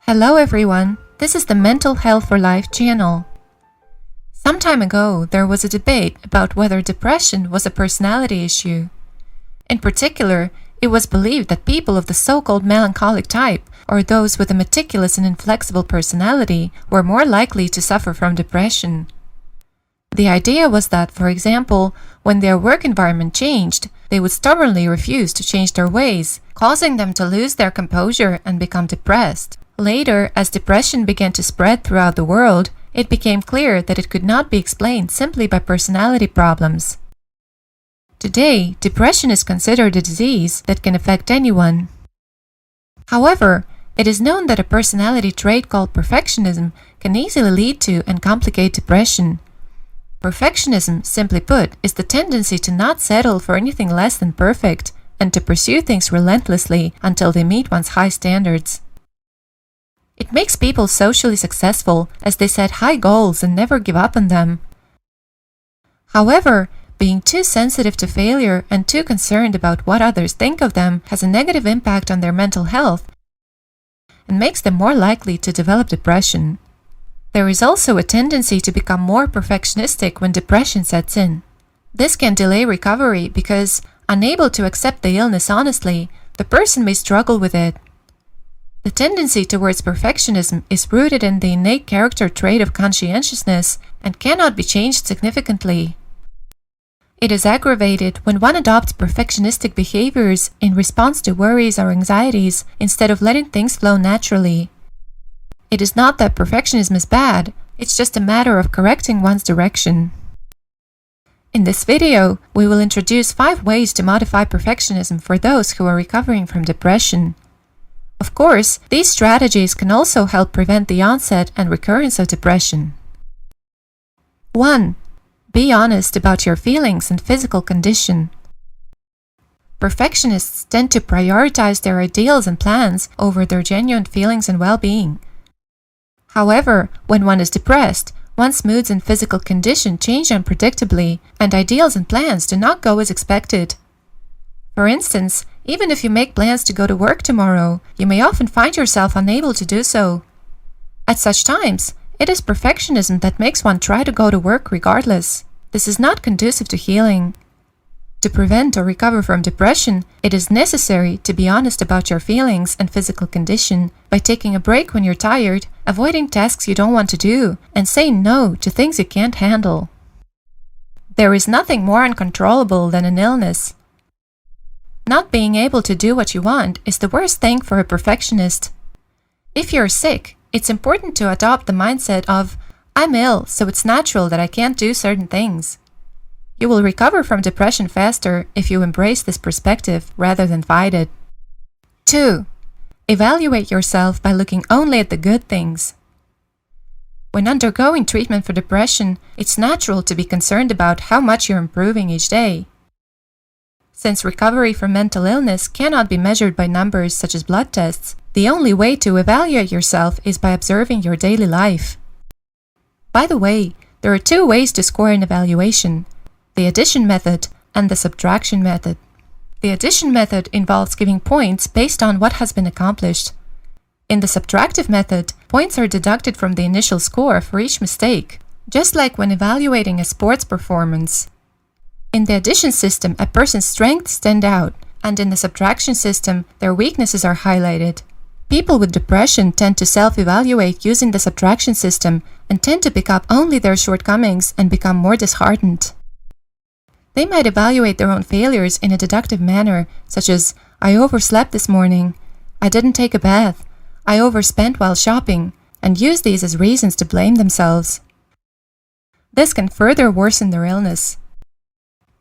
Hello everyone, this is the Mental Health for Life channel. Some time ago, there was a debate about whether depression was a personality issue. In particular, it was believed that people of the so-called melancholic type, or those with a meticulous and inflexible personality, were more likely to suffer from depression. The idea was that, for example, when their work environment changed, they would stubbornly refuse to change their ways, causing them to lose their composure and become depressed. Later, as depression began to spread throughout the world, it became clear that it could not be explained simply by personality problems. Today, depression is considered a disease that can affect anyone. However, it is known that a personality trait called perfectionism can easily lead to and complicate depression. Perfectionism, simply put, is the tendency to not settle for anything less than perfect and to pursue things relentlessly until they meet one's high standards. It makes people socially successful as they set high goals and never give up on them. However, being too sensitive to failure and too concerned about what others think of them has a negative impact on their mental health and makes them more likely to develop depression. There is also a tendency to become more perfectionistic when depression sets in. This can delay recovery because, unable to accept the illness honestly, the person may struggle with it. The tendency towards perfectionism is rooted in the innate character trait of conscientiousness and cannot be changed significantly. It is aggravated when one adopts perfectionistic behaviors in response to worries or anxieties instead of letting things flow naturally. It is not that perfectionism is bad, it's just a matter of correcting one's direction. In this video, we will introduce 5 ways to modify perfectionism for those who are recovering from depression. Of course, these strategies can also help prevent the onset and recurrence of depression. 1. Be honest about your feelings and physical condition. Perfectionists tend to prioritize their ideals and plans over their genuine feelings and well-being. However, when one is depressed, one's moods and physical condition change unpredictably, and ideals and plans do not go as expected. For instance, even if you make plans to go to work tomorrow, you may often find yourself unable to do so. At such times, it is perfectionism that makes one try to go to work regardless. This is not conducive to healing. To prevent or recover from depression, it is necessary to be honest about your feelings and physical condition by taking a break when you're tired, avoiding tasks you don't want to do, and saying no to things you can't handle. There is nothing more uncontrollable than an illness. Not being able to do what you want is the worst thing for a perfectionist. If you're sick, it's important to adopt the mindset of, I'm ill, so it's natural that I can't do certain things. You will recover from depression faster if you embrace this perspective rather than fight it. 2. Evaluate yourself by looking only at the good things. When undergoing treatment for depression, it's natural to be concerned about how much you're improving each day. Since recovery from mental illness cannot be measured by numbers such as blood tests, the only way to evaluate yourself is by observing your daily life. By the way, there are 2 ways to score an evaluation: the addition method and the subtraction method. The addition method involves giving points based on what has been accomplished. In the subtractive method, points are deducted from the initial score for each mistake, just like when evaluating a sports performance. In the addition system, a person's strengths stand out, and in the subtraction system, their weaknesses are highlighted. People with depression tend to self-evaluate using the subtraction system and tend to pick up only their shortcomings and become more disheartened. They might evaluate their own failures in a deductive manner, such as, I overslept this morning, I didn't take a bath, I overspent while shopping, and use these as reasons to blame themselves. This can further worsen their illness.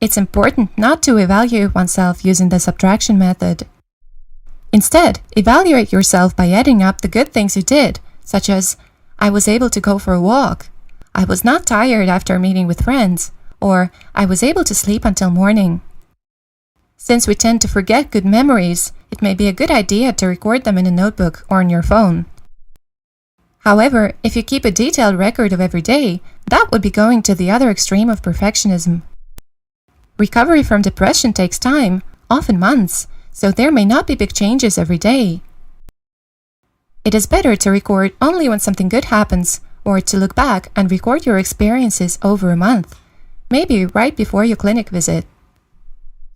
It's important not to evaluate oneself using the subtraction method. Instead, evaluate yourself by adding up the good things you did, such as, I was able to go for a walk, I was not tired after meeting with friends, or I was able to sleep until morning. Since we tend to forget good memories, it may be a good idea to record them in a notebook or on your phone. However, if you keep a detailed record of every day, that would be going to the other extreme of perfectionism. Recovery from depression takes time, often months, so there may not be big changes every day. It is better to record only when something good happens, or to look back and record your experiences over a month, maybe right before your clinic visit.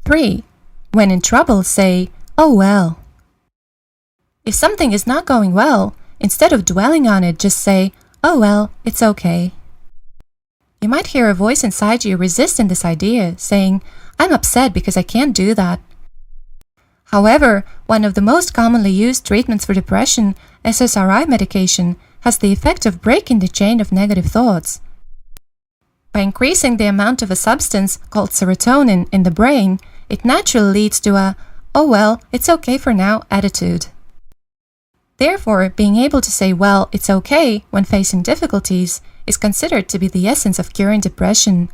3. When in trouble, say, "Oh well." If something is not going well, instead of dwelling on it, just say, "Oh well, it's okay." You might hear a voice inside you resisting this idea, saying, "I'm upset because I can't do that." However, one of the most commonly used treatments for depression, SSRI medication, has the effect of breaking the chain of negative thoughts. By increasing the amount of a substance called serotonin in the brain, it naturally leads to a, "Oh well, it's okay for now" attitude. Therefore, being able to say, "well, it's okay" when facing difficulties is considered to be the essence of curing depression.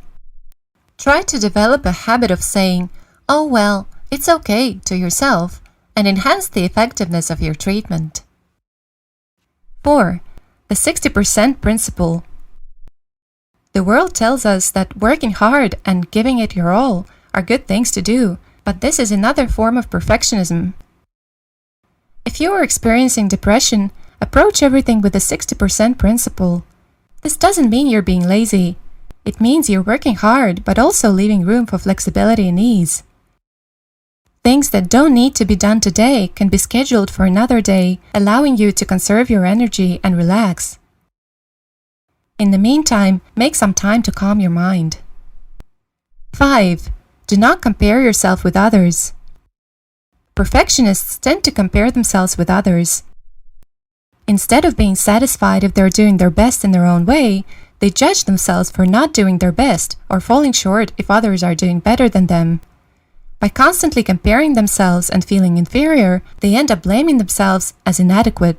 Try to develop a habit of saying, "Oh well, it's okay" to yourself, and enhance the effectiveness of your treatment. 4. The 60% principle. The world tells us that working hard and giving it your all are good things to do, but this is another form of perfectionism. If you are experiencing depression, approach everything with the 60% principle. This doesn't mean you're being lazy. It means you're working hard, but also leaving room for flexibility and ease. Things that don't need to be done today can be scheduled for another day, allowing you to conserve your energy and relax. In the meantime, make some time to calm your mind. 5. Do not compare yourself with others. Perfectionists tend to compare themselves with others. Instead of being satisfied if they're doing their best in their own way, they judge themselves for not doing their best or falling short if others are doing better than them. By constantly comparing themselves and feeling inferior, they end up blaming themselves as inadequate.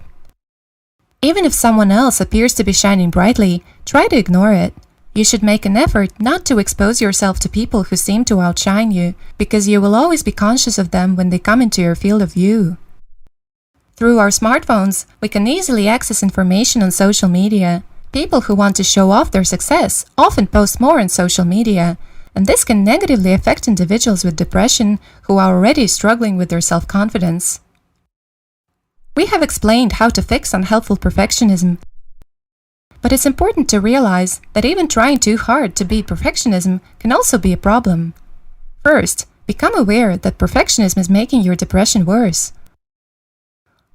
Even if someone else appears to be shining brightly, try to ignore it. You should make an effort not to expose yourself to people who seem to outshine you, because you will always be conscious of them when they come into your field of view. Through our smartphones, we can easily access information on social media. People who want to show off their success often post more on social media, and this can negatively affect individuals with depression who are already struggling with their self-confidence. We have explained how to fix unhelpful perfectionism, but it's important to realize that even trying too hard to beat perfectionism can also be a problem. First, become aware that perfectionism is making your depression worse.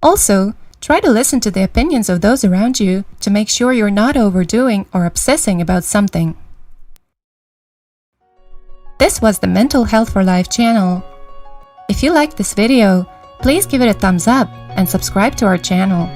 Also, try to listen to the opinions of those around you to make sure you're not overdoing or obsessing about something. This was the Mental Health for Life channel. If you liked this video, please give it a thumbs up and subscribe to our channel.